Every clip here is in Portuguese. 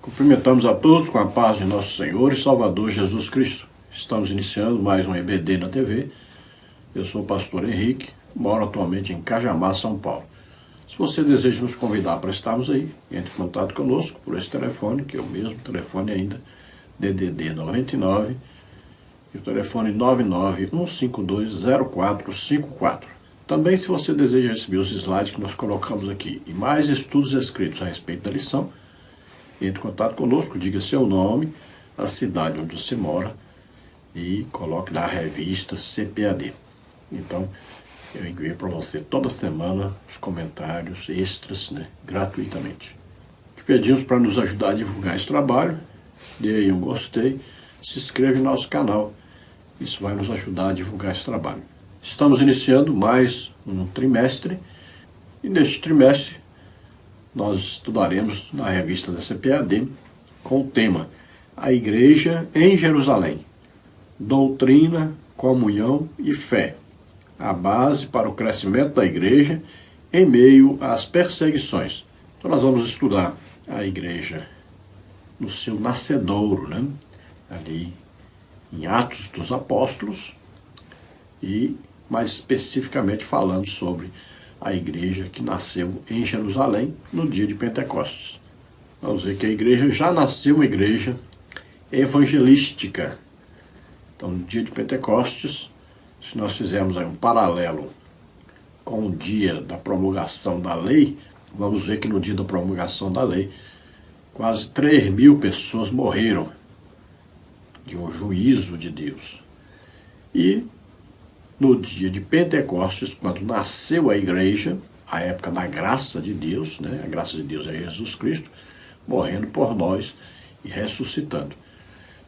Cumprimentamos a todos com a paz de nosso Senhor e Salvador Jesus Cristo. Estamos iniciando mais um EBD na TV. Eu sou o pastor Henrique, moro atualmente em Cajamar, São Paulo. Se você deseja nos convidar para estarmos aí, entre em contato conosco por esse telefone, que é o mesmo telefone ainda, DDD 99, e o telefone 991520454. Também, se você deseja receber os slides que nós colocamos aqui e mais estudos escritos a respeito da lição, entre em contato conosco, diga seu nome, a cidade onde você mora e coloque na revista CPAD. Então, eu envio para você toda semana os comentários extras, gratuitamente. Te pedimos para nos ajudar a divulgar esse trabalho, dê aí um gostei, se inscreva em nosso canal. Isso vai nos ajudar a divulgar esse trabalho. Estamos iniciando mais um trimestre e neste trimestre nós estudaremos na revista da CPAD com o tema A Igreja em Jerusalém, Doutrina, Comunhão e Fé, a base para o crescimento da igreja em meio às perseguições. Então nós vamos estudar a igreja no seu nascedouro, ali em Atos dos Apóstolos e mais especificamente falando sobre a igreja que nasceu em Jerusalém no dia de Pentecostes. Vamos ver que a igreja já nasceu uma igreja evangelística. Então, no dia de Pentecostes, se nós fizermos aí um paralelo com o dia da promulgação da lei, vamos ver que no dia da promulgação da lei, quase 3.000 pessoas morreram de um juízo de Deus. E no dia de Pentecostes, quando nasceu a igreja, a época da graça de Deus, a graça de Deus é Jesus Cristo, morrendo por nós e ressuscitando.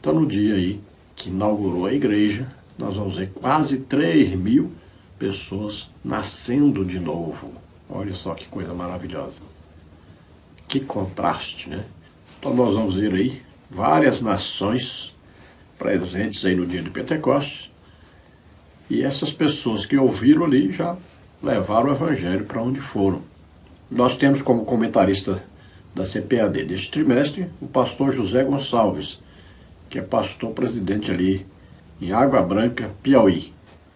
Então, no dia aí que inaugurou a igreja, nós vamos ver quase 3.000 pessoas nascendo de novo. Olha só que coisa maravilhosa. Que contraste, Então, nós vamos ver aí várias nações presentes aí no dia de Pentecostes. E essas pessoas que ouviram ali já levaram o evangelho para onde foram. Nós temos como comentarista da CPAD deste trimestre o pastor José Gonçalves, que é pastor presidente ali em Água Branca, Piauí.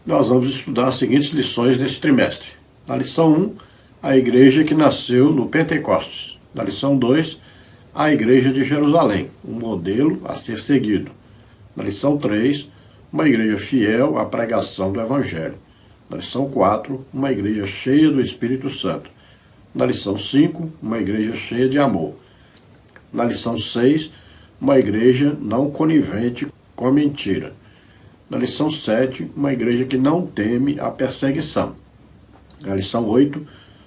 Nós vamos estudar as seguintes lições desse trimestre. Na lição 1, a igreja que nasceu no Pentecostes. Na lição 2, a igreja de Jerusalém, um modelo a ser seguido. Na lição 3, uma igreja fiel à pregação do Evangelho. Na lição 4, uma igreja cheia do Espírito Santo. Na lição 5, uma igreja cheia de amor. Na lição 6, uma igreja não conivente com a mentira. Na lição 7, uma igreja que não teme a perseguição. Na lição 8,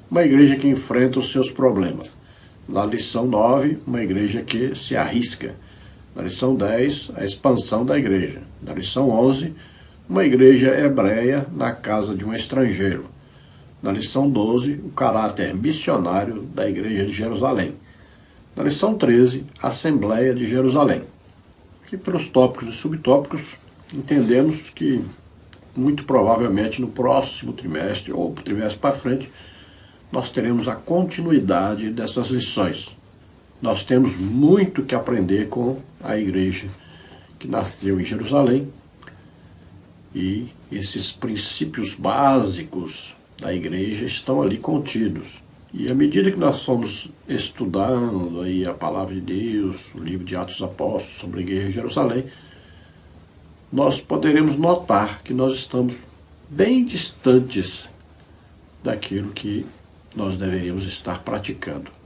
uma igreja que enfrenta os seus problemas. Na lição 9, uma igreja que se arrisca. Na lição 10, a expansão da igreja. Na lição 11, uma igreja hebreia na casa de um estrangeiro. Na lição 12, o caráter missionário da igreja de Jerusalém. Na lição 13, a Assembleia de Jerusalém. Aqui pelos tópicos e subtópicos, entendemos que muito provavelmente no próximo trimestre ou pro trimestre para frente, nós teremos a continuidade dessas lições. Nós temos muito que aprender com a igreja que nasceu em Jerusalém e esses princípios básicos da igreja estão ali contidos. E à medida que nós fomos estudando aí a palavra de Deus, o livro de Atos dos Apóstolos sobre a igreja de Jerusalém, nós poderemos notar que nós estamos bem distantes daquilo que nós deveríamos estar praticando.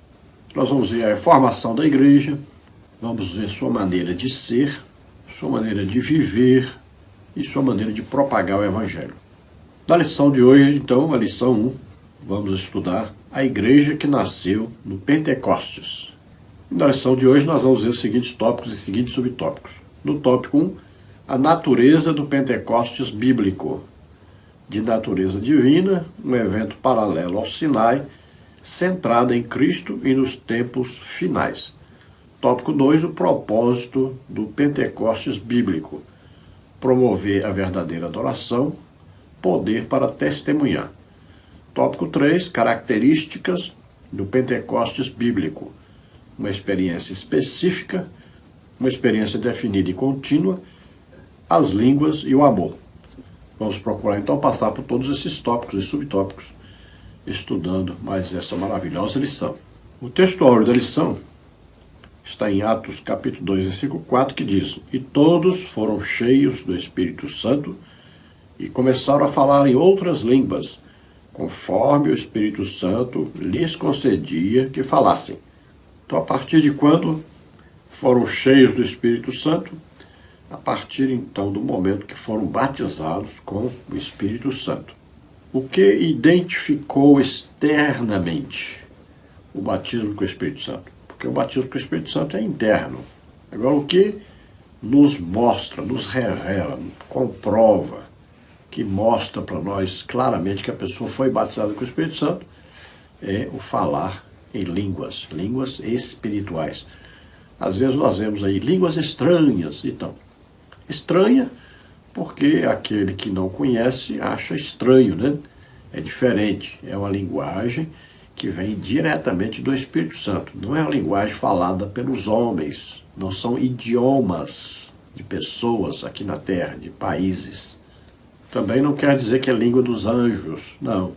Nós vamos ver a formação da igreja, vamos ver sua maneira de ser, sua maneira de viver e sua maneira de propagar o Evangelho. Na lição de hoje, então, a lição 1, vamos estudar a igreja que nasceu no Pentecostes. Na lição de hoje, nós vamos ver os seguintes tópicos e seguintes subtópicos. No tópico 1, a natureza do Pentecostes bíblico. De natureza divina, um evento paralelo ao Sinai, centrada em Cristo e nos tempos finais. Tópico 2, o propósito do Pentecostes bíblico. Promover a verdadeira adoração, poder para testemunhar. Tópico 3, características do Pentecostes bíblico. uma experiência específica, uma experiência definida e contínua, as línguas e o amor. Vamos procurar então passar por todos esses tópicos e subtópicos, estudando mais essa maravilhosa lição. O texto áureo da lição está em Atos capítulo 2, versículo 4, que diz: E todos foram cheios do Espírito Santo e começaram a falar em outras línguas, conforme o Espírito Santo lhes concedia que falassem. Então, a partir de quando foram cheios do Espírito Santo? A partir, então, do momento que foram batizados com o Espírito Santo. O que identificou externamente o batismo com o Espírito Santo? Porque o batismo com o Espírito Santo é interno. Agora, o que nos mostra, nos revela, comprova, que mostra para nós claramente que a pessoa foi batizada com o Espírito Santo, é o falar em línguas, línguas espirituais. Às vezes nós vemos aí línguas estranhas, então. Estranha porque aquele que não conhece acha estranho, né? É diferente, é uma linguagem que vem diretamente do Espírito Santo. Não é uma linguagem falada pelos homens, não são idiomas de pessoas aqui na Terra, de países. Também não quer dizer que é língua dos anjos, não.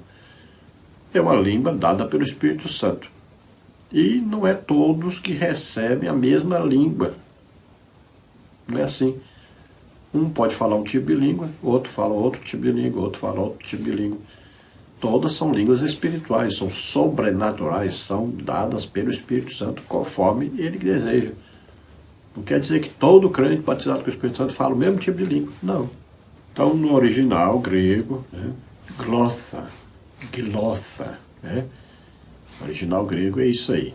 É uma língua dada pelo Espírito Santo. E não é todos que recebem a mesma língua. Não é assim. Um pode falar um tipo de língua, outro fala outro tipo de língua, outro fala outro tipo de língua. Todas são línguas espirituais, são sobrenaturais, são dadas pelo Espírito Santo conforme ele deseja. Não quer dizer que todo crente batizado com o Espírito Santo fala o mesmo tipo de língua, não. Então, no original grego, né, glossa, né? O original grego é isso aí.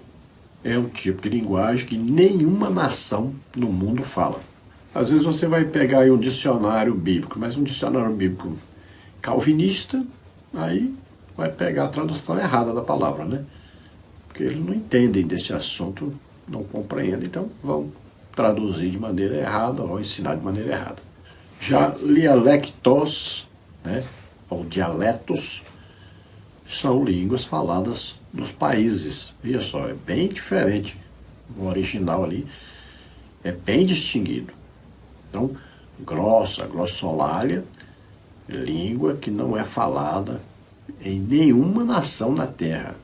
É um tipo de linguagem que nenhuma nação no mundo fala. Às vezes você vai pegar aí um dicionário bíblico, mas um dicionário bíblico calvinista, aí vai pegar a tradução errada da palavra, né? Porque eles não entendem desse assunto, não compreendem, então vão traduzir de maneira errada ou ensinar de maneira errada. Já dialectos, né, ou dialetos, são línguas faladas nos países. Veja só, é bem diferente. O original ali é bem distinguido. Então, glossolalia, língua que não é falada em nenhuma nação na Terra.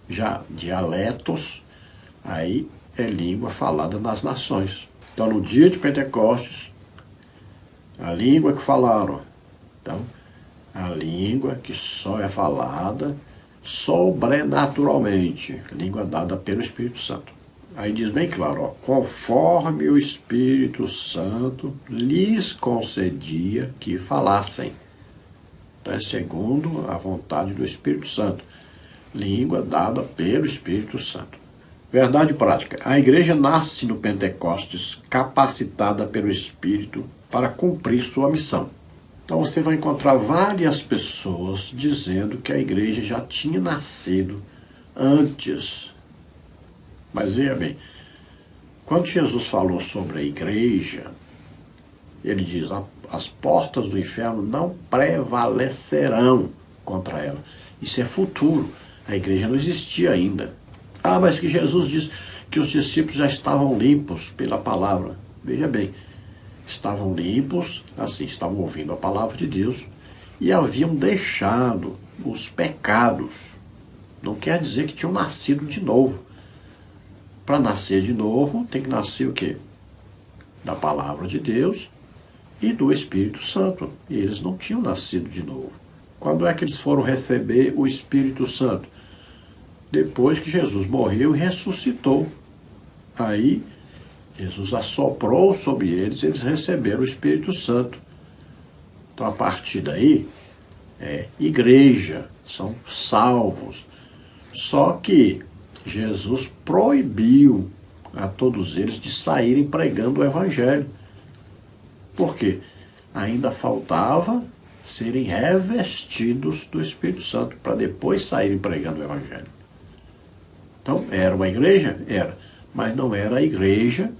Já dialetos, aí é língua falada nas nações. Então, no dia de Pentecostes, a língua que falaram. Então, a língua que só é falada sobrenaturalmente, língua dada pelo Espírito Santo. Aí diz bem claro, ó, conforme o Espírito Santo lhes concedia que falassem. Então é segundo a vontade do Espírito Santo. Língua dada pelo Espírito Santo. Verdade prática. A igreja nasce no Pentecostes capacitada pelo Espírito para cumprir sua missão. Então você vai encontrar várias pessoas dizendo que a igreja já tinha nascido antes. Mas veja bem, quando Jesus falou sobre a igreja, ele diz, as portas do inferno não prevalecerão contra ela. Isso é futuro, a igreja não existia ainda. Ah, mas que Jesus disse que os discípulos já estavam limpos pela palavra. Veja bem, estavam limpos, assim, estavam ouvindo a palavra de Deus e haviam deixado os pecados. Não quer dizer que tinham nascido de novo. Para nascer de novo, tem que nascer o quê? Da palavra de Deus e do Espírito Santo. E eles não tinham nascido de novo. Quando é que eles foram receber o Espírito Santo? Depois que Jesus morreu e ressuscitou. Aí, Jesus assoprou sobre eles e eles receberam o Espírito Santo. Então, a partir daí, é igreja, são salvos. Só que Jesus proibiu a todos eles de saírem pregando o Evangelho. Por quê? Ainda faltava serem revestidos do Espírito Santo, para depois saírem pregando o Evangelho. Então, era uma igreja? Era. Mas não era a igreja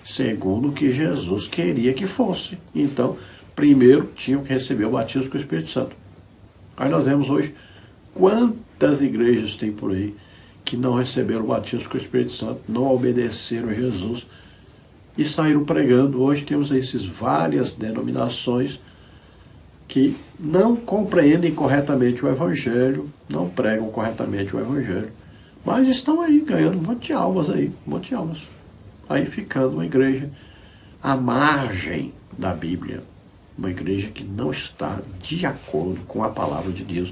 segundo o que Jesus queria que fosse. Então, primeiro tinham que receber o batismo com o Espírito Santo. Aí nós vemos hoje quantas igrejas tem por aí que não receberam o batismo com o Espírito Santo, não obedeceram a Jesus e saíram pregando. Hoje temos essas várias denominações que não compreendem corretamente o Evangelho, não pregam corretamente o Evangelho, mas estão aí ganhando um monte de almas aí, um monte de almas. Aí ficando uma igreja à margem da Bíblia, uma igreja que não está de acordo com a palavra de Deus,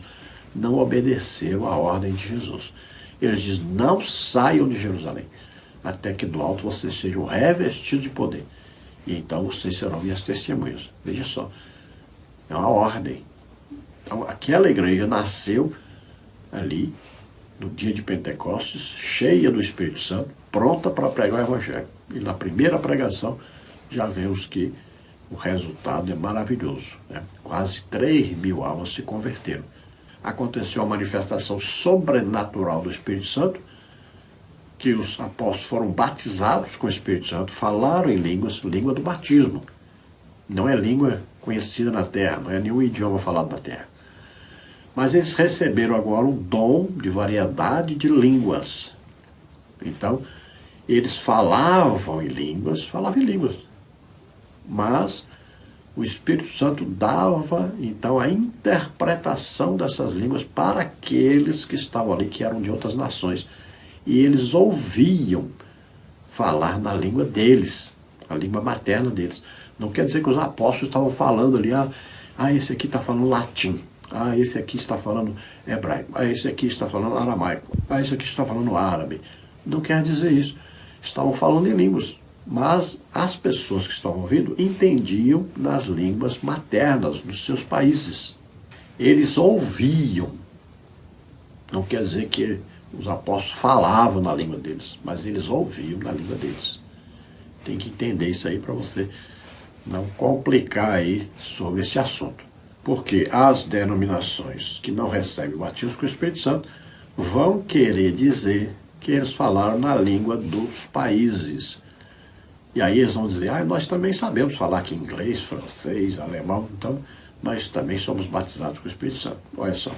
não obedeceu a ordem de Jesus. Ele diz: não saiam de Jerusalém, até que do alto vocês sejam revestidos de poder. E então vocês serão minhas testemunhas. Veja só, é uma ordem. Então aquela igreja nasceu ali, no dia de Pentecostes, cheia do Espírito Santo, pronta para pregar o Evangelho. E na primeira pregação, já vemos que o resultado é maravilhoso, né? Quase 3.000 almas se converteram. Aconteceu a manifestação sobrenatural do Espírito Santo, que os apóstolos foram batizados com o Espírito Santo, falaram em línguas, língua do batismo. Não é língua conhecida na terra, não é nenhum idioma falado na terra. Mas eles receberam agora o dom de variedade de línguas. Então, eles falavam em línguas, mas o Espírito Santo dava, então, a interpretação dessas línguas para aqueles que estavam ali, que eram de outras nações. E eles ouviam falar na língua deles, a língua materna deles. Não quer dizer que os apóstolos estavam falando ali, esse aqui está falando latim, esse aqui está falando hebraico, esse aqui está falando aramaico, esse aqui está falando árabe. Não quer dizer isso. Estavam falando em línguas. Mas as pessoas que estavam ouvindo entendiam nas línguas maternas dos seus países. Eles ouviam. Não quer dizer que os apóstolos falavam na língua deles, mas eles ouviam na língua deles. Tem que entender isso aí para você não complicar aí sobre esse assunto. Porque as denominações que não recebem o batismo com o Espírito Santo vão querer dizer que eles falaram na língua dos países. E aí eles vão dizer: nós também sabemos falar aqui inglês, francês, alemão, então nós também somos batizados com o Espírito Santo. Olha só,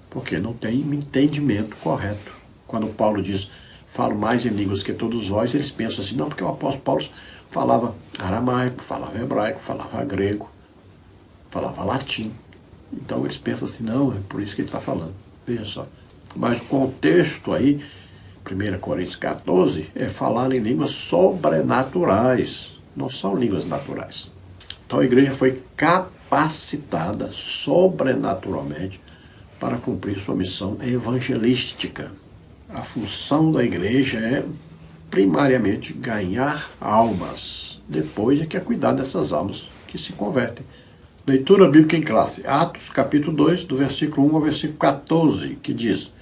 porque não tem entendimento correto. Quando Paulo diz: falo mais em línguas que todos vós, eles pensam assim: não, porque o apóstolo Paulo falava aramaico, falava hebraico, falava grego, falava latim. Então eles pensam assim: não, é por isso que ele está falando. Veja só. Mas o contexto aí, 1 Coríntios 14, é falar em línguas sobrenaturais, não são línguas naturais. Então a igreja foi capacitada sobrenaturalmente para cumprir sua missão evangelística. A função da igreja é, primariamente, ganhar almas. Depois é que é cuidar dessas almas que se convertem. Leitura bíblica em classe. Atos, capítulo 2, do versículo 1 ao versículo 14, que diz: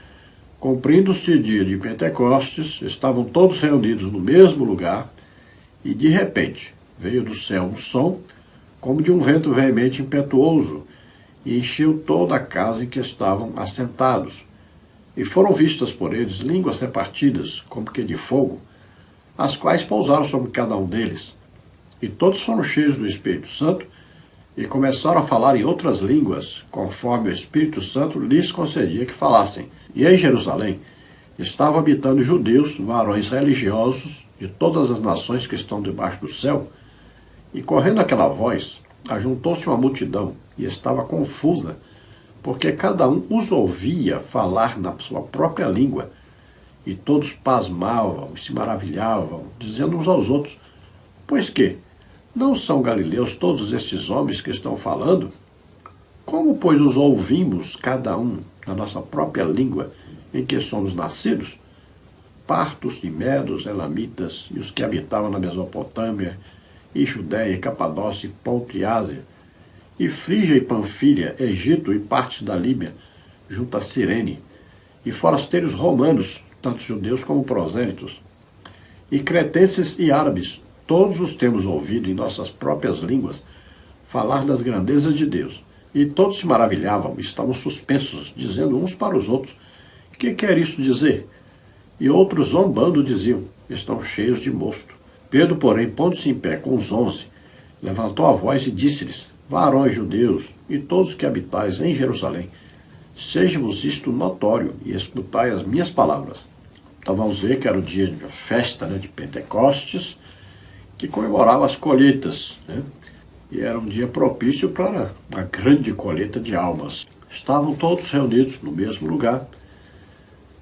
cumprindo-se o dia de Pentecostes, estavam todos reunidos no mesmo lugar, e de repente veio do céu um som, como de um vento veemente e impetuoso, e encheu toda a casa em que estavam assentados. E foram vistas por eles línguas repartidas, como que de fogo, as quais pousaram sobre cada um deles. E todos foram cheios do Espírito Santo, e começaram a falar em outras línguas, conforme o Espírito Santo lhes concedia que falassem. E em Jerusalém estavam habitando judeus, varões religiosos de todas as nações que estão debaixo do céu. E correndo aquela voz, ajuntou-se uma multidão e estava confusa, porque cada um os ouvia falar na sua própria língua. E todos pasmavam e se maravilhavam, dizendo uns aos outros: pois que não são galileus todos esses homens que estão falando? Como, pois, os ouvimos cada um na nossa própria língua em que somos nascidos? Partos e medos, elamitas, e os que habitavam na Mesopotâmia, e Judéia, Capadócia, Ponto e Ásia, e Frígia e Panfília, Egito e partes da Líbia, junto a Cirene, e forasteiros romanos, tanto judeus como prosélitos, e cretenses e árabes, todos os temos ouvido em nossas próprias línguas falar das grandezas de Deus. E todos se maravilhavam, estavam suspensos, dizendo uns para os outros: que quer isso dizer? E outros, zombando, diziam: estão cheios de mosto. Pedro, porém, pondo-se em pé com os 11, levantou a voz e disse-lhes: varões judeus, e todos que habitais em Jerusalém, seja-vos isto notório, e escutai as minhas palavras. Então vamos ver que era o dia de festa, né, de Pentecostes, que comemorava as colheitas, né? E era um dia propício para uma grande colheita de almas. Estavam todos reunidos no mesmo lugar.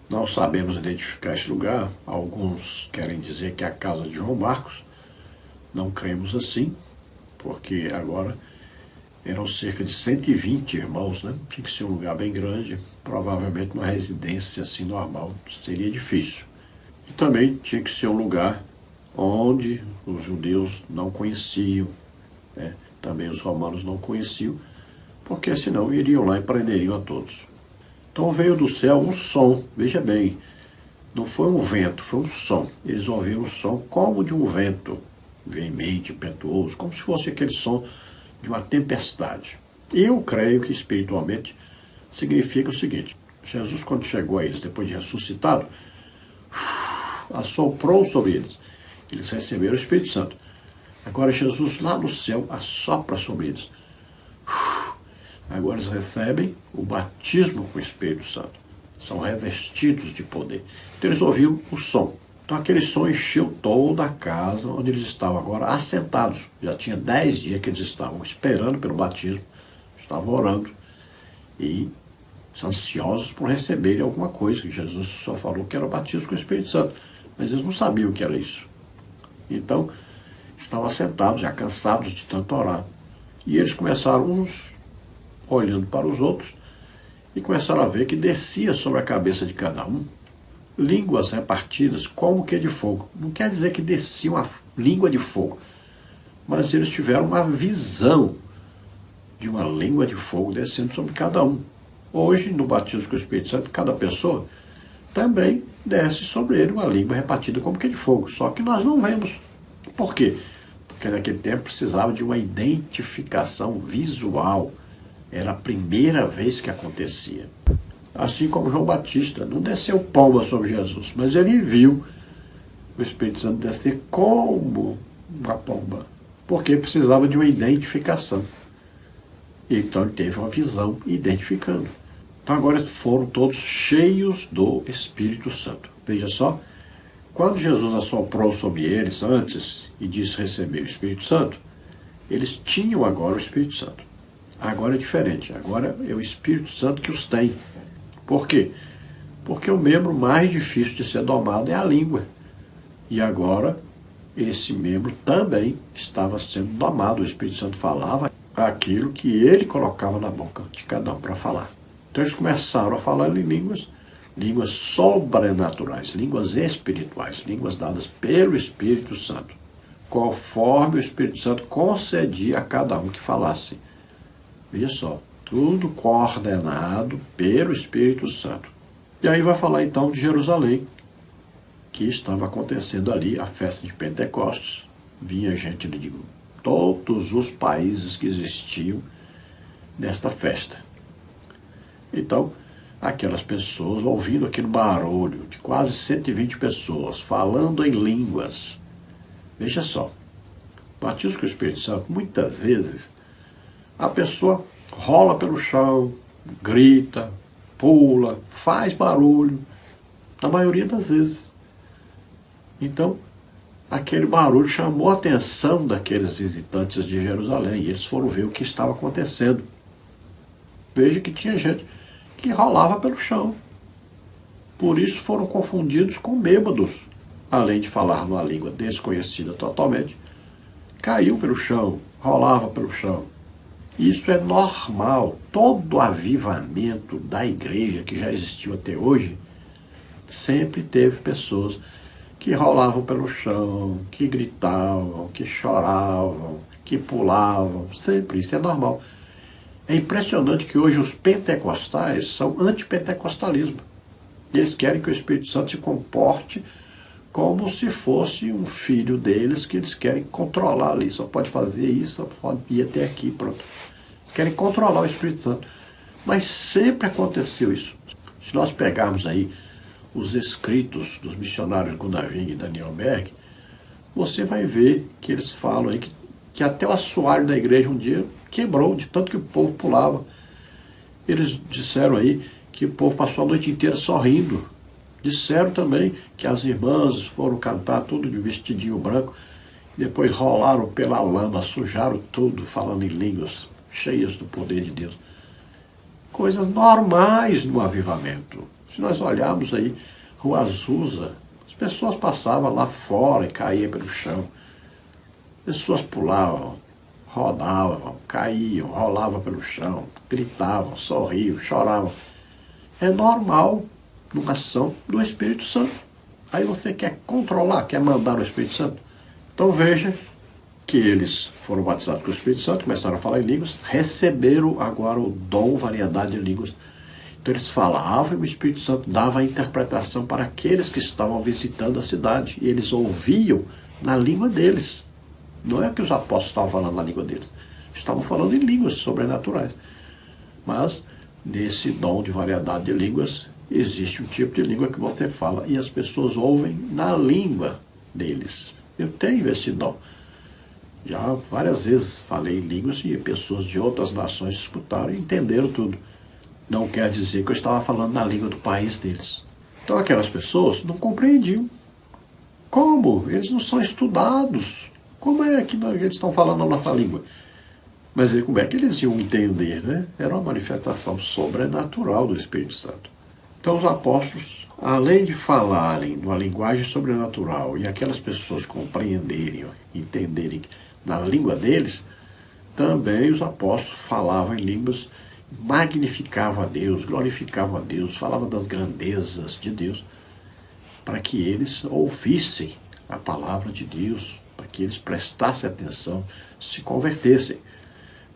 Não sabemos identificar esse lugar. Alguns querem dizer que é a casa de João Marcos. Não cremos assim, porque agora eram cerca de 120 irmãos, né? Tinha que ser um lugar bem grande, provavelmente uma residência assim normal, seria difícil. E também tinha que ser um lugar onde os judeus não conheciam, né? Também os romanos não conheciam, porque senão iriam lá e prenderiam a todos. Então veio do céu um som, veja bem, não foi um vento, foi um som. Eles ouviram um som como de um vento, veemente, impetuoso, como se fosse aquele som de uma tempestade. Eu creio que espiritualmente significa o seguinte: Jesus, quando chegou a eles, depois de ressuscitado, assoprou sobre eles. Eles receberam o Espírito Santo. Agora Jesus lá no céu assopra sobre eles. Agora eles recebem o batismo com o Espírito Santo. São revestidos de poder. Então eles ouviram o som. Então aquele som encheu toda a casa onde eles estavam agora assentados. Já tinha 10 dias que eles estavam esperando pelo batismo, estavam orando e ansiosos por receberem alguma coisa, que Jesus só falou que era o batismo com o Espírito Santo. Mas eles não sabiam o que era isso. Então, estavam assentados, já cansados de tanto orar. E eles começaram, uns olhando para os outros, e começaram a ver que descia sobre a cabeça de cada um línguas repartidas como que de fogo. Não quer dizer que descia uma língua de fogo, mas eles tiveram uma visão de uma língua de fogo descendo sobre cada um. Hoje, no batismo com o Espírito Santo, cada pessoa também desce sobre ele uma língua repartida como que de fogo, só que nós não vemos. Por quê? Porque naquele tempo precisava de uma identificação visual. Era a primeira vez que acontecia. Assim como João Batista, não desceu pomba sobre Jesus, mas ele viu o Espírito Santo descer como uma pomba, porque precisava de uma identificação. Então ele teve uma visão identificando. Então agora foram todos cheios do Espírito Santo. Veja só, quando Jesus assoprou sobre eles antes e disse receber o Espírito Santo, eles tinham agora o Espírito Santo. Agora é diferente, agora é o Espírito Santo que os tem. Por quê? Porque o membro mais difícil de ser domado é a língua. E agora esse membro também estava sendo domado. O Espírito Santo falava aquilo que ele colocava na boca de cada um para falar. Então eles começaram a falar em línguas, línguas sobrenaturais, línguas espirituais, línguas dadas pelo Espírito Santo, conforme o Espírito Santo concedia a cada um que falasse. Veja só, tudo coordenado pelo Espírito Santo. E aí vai falar então de Jerusalém, que estava acontecendo ali a festa de Pentecostes. Vinha gente de todos os países que existiam nesta festa. Então, aquelas pessoas ouvindo aquele barulho de quase 120 pessoas falando em línguas. Veja só, batismo com o Espírito Santo, muitas vezes a pessoa rola pelo chão, grita, pula, faz barulho, na maioria das vezes. Então, aquele barulho chamou a atenção daqueles visitantes de Jerusalém, e eles foram ver o que estava acontecendo. Veja que tinha gente que rolava pelo chão. Por isso foram confundidos com bêbados. Além de falar numa língua desconhecida totalmente, caiu pelo chão, rolava pelo chão. Isso é normal. Todo avivamento da igreja que já existiu até hoje, sempre teve pessoas que rolavam pelo chão, que gritavam, que choravam, que pulavam. Sempre, isso é normal. É impressionante que hoje os pentecostais são antipentecostalismo. Eles querem que o Espírito Santo se comporte como se fosse um filho deles, que eles querem controlar ali. Só pode fazer isso, só pode ir até aqui, pronto. Eles querem controlar o Espírito Santo. Mas sempre aconteceu isso. Se nós pegarmos aí os escritos dos missionários Gunnar Wing e Daniel Berg, você vai ver que eles falam aí que até o assoalho da igreja um dia quebrou, de tanto que o povo pulava. Eles disseram aí que o povo passou a noite inteira só rindo, Disseram também que as irmãs foram cantar tudo de vestidinho branco, depois rolaram pela lama, sujaram tudo, falando em línguas, cheias do poder de Deus. Coisas normais no avivamento. Se nós olharmos aí, Rua Azusa, as pessoas passavam lá fora e caíam pelo chão. Pessoas pulavam, rodavam, caíam, rolavam pelo chão, gritavam, sorriam, choravam. É normal numa ação do Espírito Santo. Aí você quer controlar, quer mandar o Espírito Santo. Então veja que eles foram batizados com o Espírito Santo, começaram a falar em línguas, receberam agora o dom, variedade de línguas. Então eles falavam e o Espírito Santo dava a interpretação para aqueles que estavam visitando a cidade. E eles ouviam na língua deles. Não é que os apóstolos estavam falando na língua deles. Estavam falando em línguas sobrenaturais. Mas nesse dom de variedade de línguas, existe um tipo de língua que você fala e as pessoas ouvem na língua deles. Eu tenho esse dom. Já várias vezes falei em línguas e pessoas de outras nações escutaram e entenderam tudo. Não quer dizer que eu estava falando na língua do país deles. Então aquelas pessoas não compreendiam. Como? Eles não são estudados. Como é que eles estão falando a nossa língua? Mas como é que eles iam entender, né? Era uma manifestação sobrenatural do Espírito Santo. Então os apóstolos, além de falarem numa linguagem sobrenatural e aquelas pessoas compreenderem, entenderem na língua deles, também os apóstolos falavam em línguas, magnificavam a Deus, glorificavam a Deus, falavam das grandezas de Deus, para que eles ouvissem a palavra de Deus, para que eles prestassem atenção, se convertessem.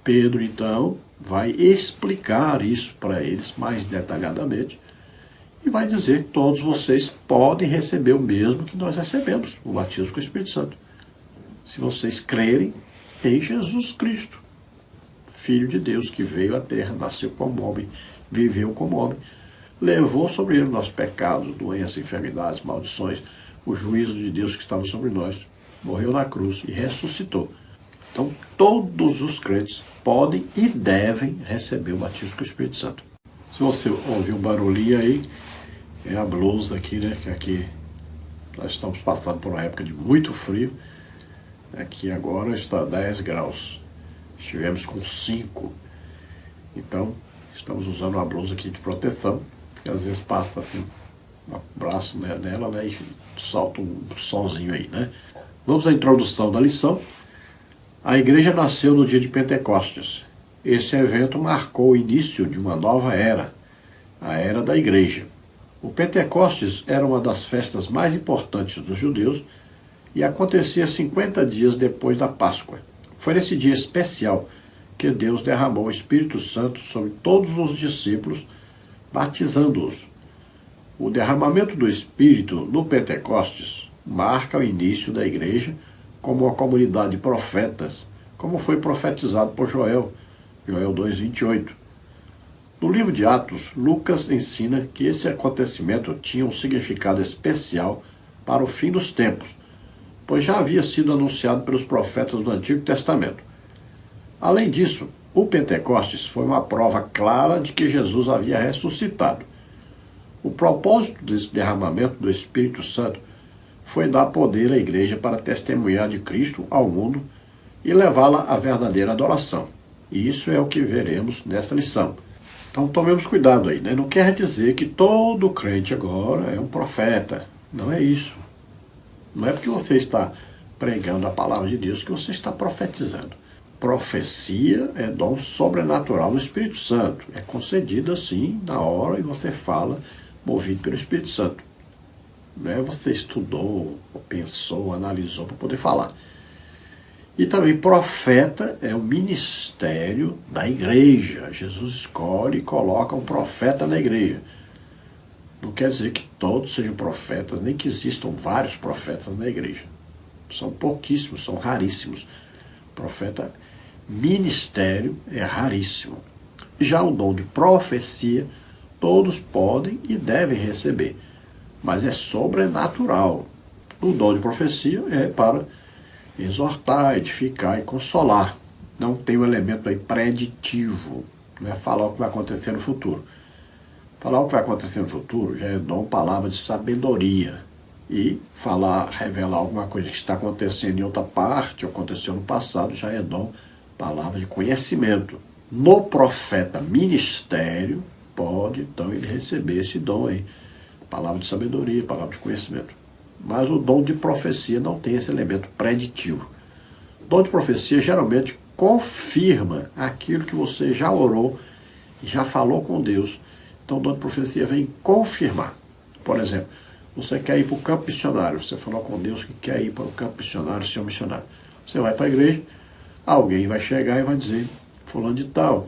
Pedro, então, vai explicar isso para eles mais detalhadamente e vai dizer que todos vocês podem receber o mesmo que nós recebemos, o batismo com o Espírito Santo. Se vocês crerem em Jesus Cristo, Filho de Deus, que veio à terra, nasceu como homem, viveu como homem, levou sobre ele nossos pecados, doenças, enfermidades, maldições, o juízo de Deus que estava sobre nós, morreu na cruz e ressuscitou. Então, todos os crentes podem e devem receber o batismo com o Espírito Santo. Se você ouvir um barulhinho aí, é a blusa aqui, né? Que aqui nós estamos passando por uma época de muito frio. Aqui agora está 10 graus. Estivemos com 5. Então, estamos usando uma blusa aqui de proteção, porque às vezes passa assim, um braço nela, né? E solta um sonzinho aí, né? Vamos à introdução da lição. A igreja nasceu no dia de Pentecostes. Esse evento marcou o início de uma nova era, a era da igreja. O Pentecostes era uma das festas mais importantes dos judeus e acontecia 50 dias depois da Páscoa. Foi nesse dia especial que Deus derramou o Espírito Santo sobre todos os discípulos, batizando-os. O derramamento do Espírito no Pentecostes marca o início da igreja como uma comunidade de profetas, como foi profetizado por Joel 2:28. No livro de Atos, Lucas ensina que esse acontecimento tinha um significado especial para o fim dos tempos, pois já havia sido anunciado pelos profetas do Antigo Testamento. Além disso, o Pentecostes foi uma prova clara de que Jesus havia ressuscitado. O propósito desse derramamento do Espírito Santo foi dar poder à igreja para testemunhar de Cristo ao mundo e levá-la à verdadeira adoração. E isso é o que veremos nessa lição. Então tomemos cuidado aí, né? Não quer dizer que todo crente agora é um profeta. Não é isso. Não é porque você está pregando a palavra de Deus que você está profetizando. Profecia é dom sobrenatural do Espírito Santo. É concedido assim, na hora, e você fala, movido pelo Espírito Santo. Não é você estudou, pensou, analisou para poder falar. E também profeta é o ministério da igreja. Jesus escolhe e coloca um profeta na igreja. Não quer dizer que todos sejam profetas, nem que existam vários profetas na igreja. São pouquíssimos, são raríssimos. Profeta, ministério é raríssimo. Já o dom de profecia, todos podem e devem receber. Mas é sobrenatural. O dom de profecia é para exortar, edificar e consolar. Não tem um elemento aí preditivo. Não é falar o que vai acontecer no futuro. Falar o que vai acontecer no futuro já é dom, palavra de sabedoria. E falar, revelar alguma coisa que está acontecendo em outra parte, ou aconteceu no passado, já é dom, palavra de conhecimento. No profeta ministério, pode então ele receber esse dom aí. Palavra de sabedoria, palavra de conhecimento. Mas o dom de profecia não tem esse elemento preditivo. O dom de profecia geralmente confirma aquilo que você já orou, já falou com Deus. Então o dom de profecia vem confirmar. Por exemplo, você quer ir para o campo missionário, você falou com Deus que quer ir para o campo missionário, ser um missionário. Você vai para a igreja, alguém vai chegar e vai dizer, fulano de tal,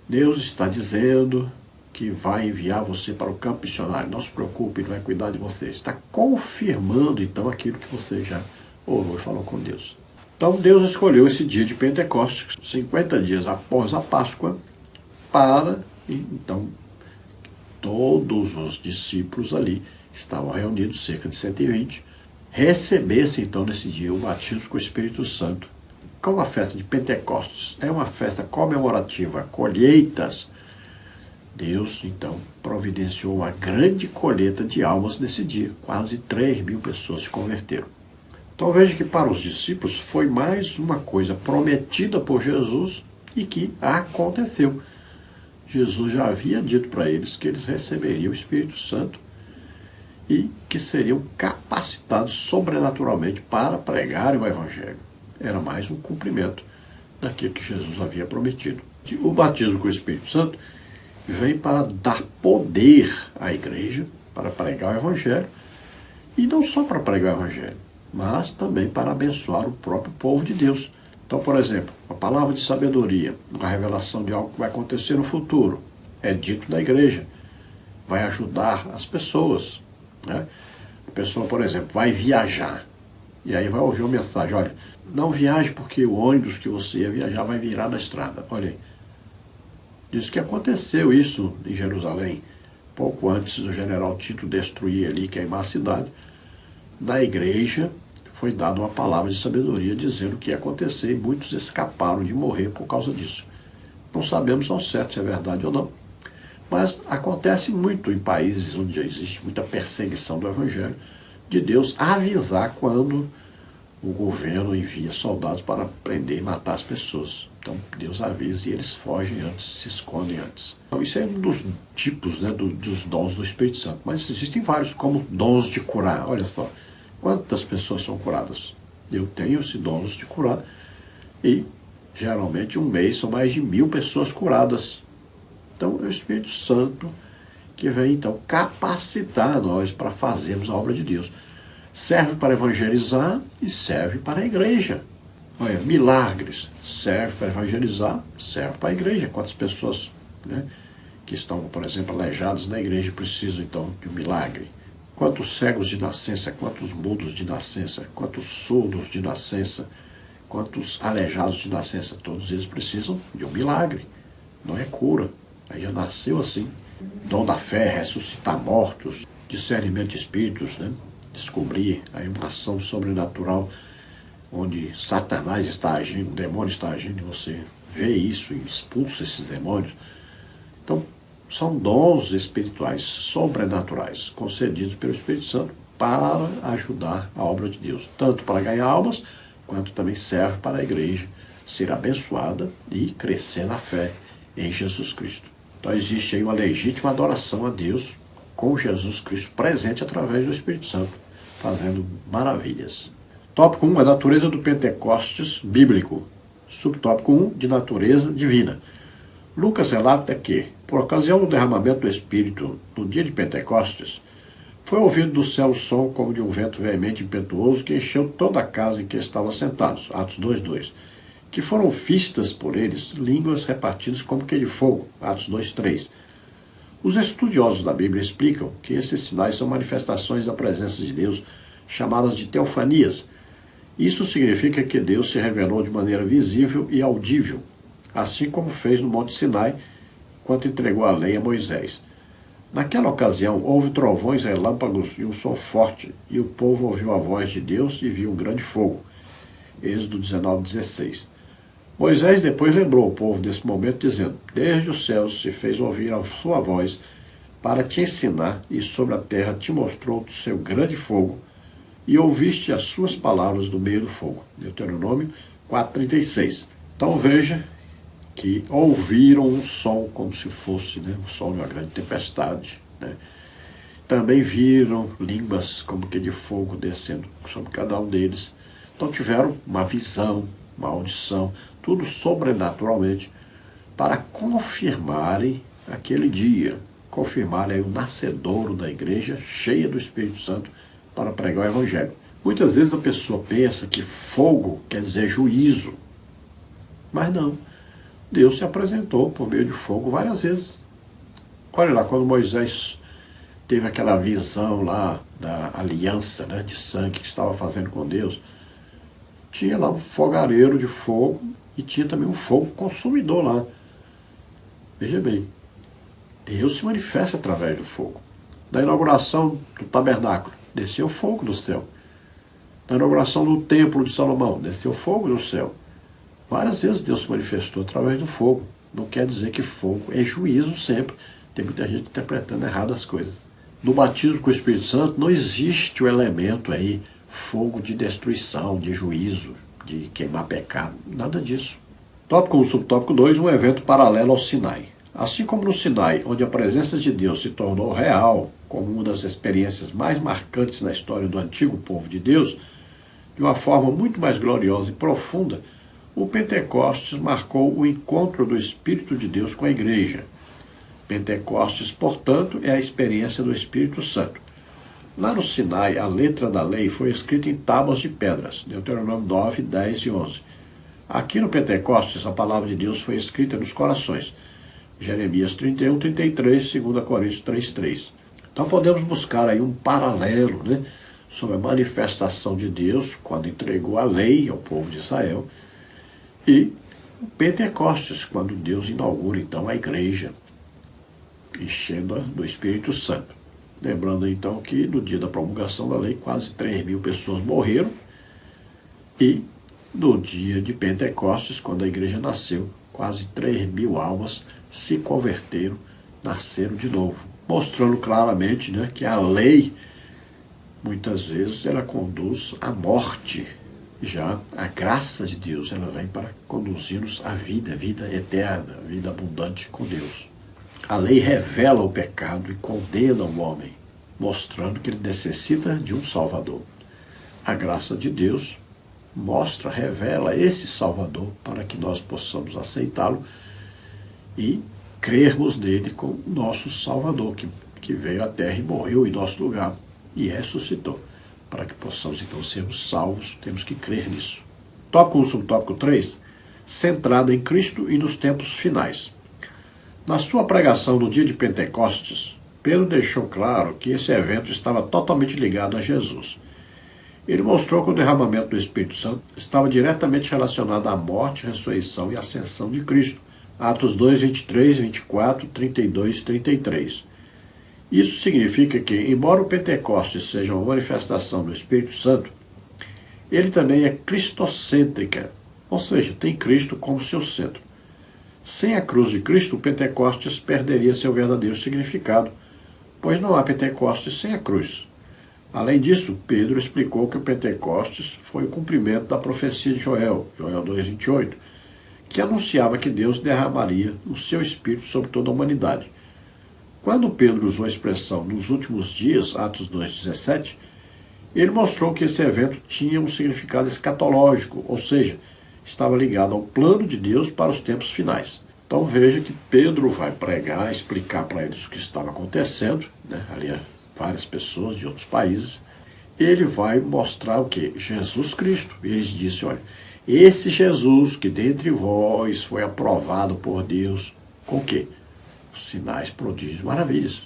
Deus está dizendo que vai enviar você para o campo missionário. Não se preocupe, ele vai cuidar de você. Está confirmando, então, aquilo que você já orou e falou com Deus. Então, Deus escolheu esse dia de Pentecostes, 50 dias após a Páscoa, para, então, todos os discípulos ali, estavam reunidos, cerca de 120, recebessem, então, nesse dia, o batismo com o Espírito Santo. Como a festa de Pentecostes é uma festa comemorativa, colheitas, Deus, então, providenciou uma grande colheita de almas nesse dia. Quase 3.000 pessoas se converteram. Então veja que para os discípulos foi mais uma coisa prometida por Jesus e que aconteceu. Jesus já havia dito para eles que eles receberiam o Espírito Santo e que seriam capacitados sobrenaturalmente para pregar o Evangelho. Era mais um cumprimento daquilo que Jesus havia prometido. O batismo com o Espírito Santo vem para dar poder à igreja, para pregar o Evangelho, e não só para pregar o Evangelho, mas também para abençoar o próprio povo de Deus. Então, por exemplo, a palavra de sabedoria, a revelação de algo que vai acontecer no futuro, é dito na igreja, vai ajudar as pessoas, né? A pessoa, por exemplo, vai viajar, e aí vai ouvir uma mensagem, olha, não viaje porque o ônibus que você ia viajar vai virar na estrada, olha aí. Diz que aconteceu isso em Jerusalém, pouco antes do general Tito destruir ali, queimar a cidade. Na igreja foi dada uma palavra de sabedoria dizendo o que ia acontecer e muitos escaparam de morrer por causa disso. Não sabemos ao certo se é verdade ou não, mas acontece muito em países onde existe muita perseguição do Evangelho, de Deus avisar quando o governo envia soldados para prender e matar as pessoas. Então Deus avisa e eles fogem antes, se escondem antes. Então isso é um dos tipos, né, dos dons do Espírito Santo. Mas existem vários, como dons de curar. Olha só, quantas pessoas são curadas? Eu tenho esse dons de curar. E geralmente um mês são mais de 1.000 pessoas curadas. Então é o Espírito Santo que vem então capacitar nós para fazermos a obra de Deus. Serve para evangelizar e serve para a igreja. Olha, milagres, serve para evangelizar, serve para a igreja. Quantas pessoas, né, que estão, por exemplo, aleijadas na igreja precisam então de um milagre? Quantos cegos de nascença, quantos mudos de nascença, quantos surdos de nascença, quantos aleijados de nascença, todos eles precisam de um milagre. Não é cura, aí já nasceu assim. Dom da fé, ressuscitar mortos, discernimento de espíritos, né? Descobrir aí uma ação sobrenatural onde Satanás está agindo, o demônio está agindo, e você vê isso e expulsa esses demônios. Então, são dons espirituais sobrenaturais concedidos pelo Espírito Santo para ajudar a obra de Deus, tanto para ganhar almas, quanto também serve para a igreja ser abençoada e crescer na fé em Jesus Cristo. Então existe aí uma legítima adoração a Deus com Jesus Cristo presente através do Espírito Santo, fazendo maravilhas. Tópico 1, a natureza do Pentecostes bíblico. Subtópico 1, de natureza divina. Lucas relata que, por ocasião do derramamento do Espírito no dia de Pentecostes, foi ouvido do céu o som como de um vento veemente e impetuoso que encheu toda a casa em que estavam sentados. Atos 2:2. Que foram vistas por eles línguas repartidas como que de fogo. Atos 2:3. Os estudiosos da Bíblia explicam que esses sinais são manifestações da presença de Deus, chamadas de teofanias. Isso significa que Deus se revelou de maneira visível e audível, assim como fez no Monte Sinai, quando entregou a lei a Moisés. Naquela ocasião, houve trovões, relâmpagos e um som forte, e o povo ouviu a voz de Deus e viu um grande fogo. Êxodo 19:16. Moisés depois lembrou o povo desse momento, dizendo: desde os céus se fez ouvir a sua voz para te ensinar, e sobre a terra te mostrou o seu grande fogo, e ouviste as suas palavras do meio do fogo. Deuteronômio 4,36. Então veja que ouviram um som como se fosse, né, o som de uma grande tempestade, né? Também viram línguas como que de fogo descendo sobre cada um deles. Então tiveram uma visão, uma audição, tudo sobrenaturalmente, para confirmarem aquele dia, confirmarem o nascedouro da igreja cheia do Espírito Santo para pregar o Evangelho. Muitas vezes a pessoa pensa que fogo quer dizer juízo, mas não. Deus se apresentou por meio de fogo várias vezes. Olha lá, quando Moisés teve aquela visão lá da aliança, né, de sangue que estava fazendo com Deus, tinha lá um fogareiro de fogo e tinha também um fogo consumidor lá. Veja bem, Deus se manifesta através do fogo. Da inauguração do tabernáculo, desceu fogo do céu. Da inauguração do templo de Salomão, desceu fogo do céu. Várias vezes Deus se manifestou através do fogo. Não quer dizer que fogo é juízo sempre. Tem muita gente interpretando errado as coisas. No batismo com o Espírito Santo não existe o elemento aí, fogo de destruição, de juízo, de queimar pecado. Nada disso. Tópico 1, subtópico 2, um evento paralelo ao Sinai. Assim como no Sinai, onde a presença de Deus se tornou real, como uma das experiências mais marcantes na história do antigo povo de Deus, de uma forma muito mais gloriosa e profunda, o Pentecostes marcou o encontro do Espírito de Deus com a igreja. Pentecostes, portanto, é a experiência do Espírito Santo. Lá no Sinai, a letra da lei foi escrita em tábuas de pedras, Deuteronômio 9, 10 e 11. Aqui no Pentecostes, a palavra de Deus foi escrita nos corações, Jeremias 31, 33, 2 Coríntios 3, 3. Então podemos buscar aí um paralelo, né, sobre a manifestação de Deus, quando entregou a lei ao povo de Israel, e o Pentecostes, quando Deus inaugura então a igreja, enchendo-a do Espírito Santo. Lembrando então que no dia da promulgação da lei, quase 3.000 pessoas morreram, e no dia de Pentecostes, quando a igreja nasceu, quase 3.000 almas se converteram, nasceram de novo, mostrando claramente, né, que a lei, muitas vezes, ela conduz à morte. Já a graça de Deus, ela vem para conduzir-nos à vida, vida eterna, vida abundante com Deus. A lei revela o pecado e condena o homem, mostrando que ele necessita de um Salvador. A graça de Deus mostra, revela esse Salvador para que nós possamos aceitá-lo e crermos nele como nosso Salvador, que veio à terra e morreu em nosso lugar e ressuscitou. Para que possamos então sermos salvos, temos que crer nisso. Tópico 1, subtópico 3, centrado em Cristo e nos tempos finais. Na sua pregação no dia de Pentecostes, Pedro deixou claro que esse evento estava totalmente ligado a Jesus. Ele mostrou que o derramamento do Espírito Santo estava diretamente relacionado à morte, ressurreição e ascensão de Cristo. Atos 2, 23, 24, 32 e 33. Isso significa que, embora o Pentecostes seja uma manifestação do Espírito Santo, ele também é cristocêntrica, ou seja, tem Cristo como seu centro. Sem a cruz de Cristo, o Pentecostes perderia seu verdadeiro significado, pois não há Pentecostes sem a cruz. Além disso, Pedro explicou que o Pentecostes foi o cumprimento da profecia de Joel, Joel 2,28, que anunciava que Deus derramaria o seu Espírito sobre toda a humanidade. Quando Pedro usou a expressão nos últimos dias, Atos 2,17, ele mostrou que esse evento tinha um significado escatológico, ou seja, estava ligado ao plano de Deus para os tempos finais. Então veja que Pedro vai pregar, explicar para eles o que estava acontecendo, né? Ali várias pessoas de outros países. Ele vai mostrar o quê? Jesus Cristo. E eles disseram, olha, esse Jesus que dentre vós foi aprovado por Deus, com o quê? Sinais, prodígios, maravilhas.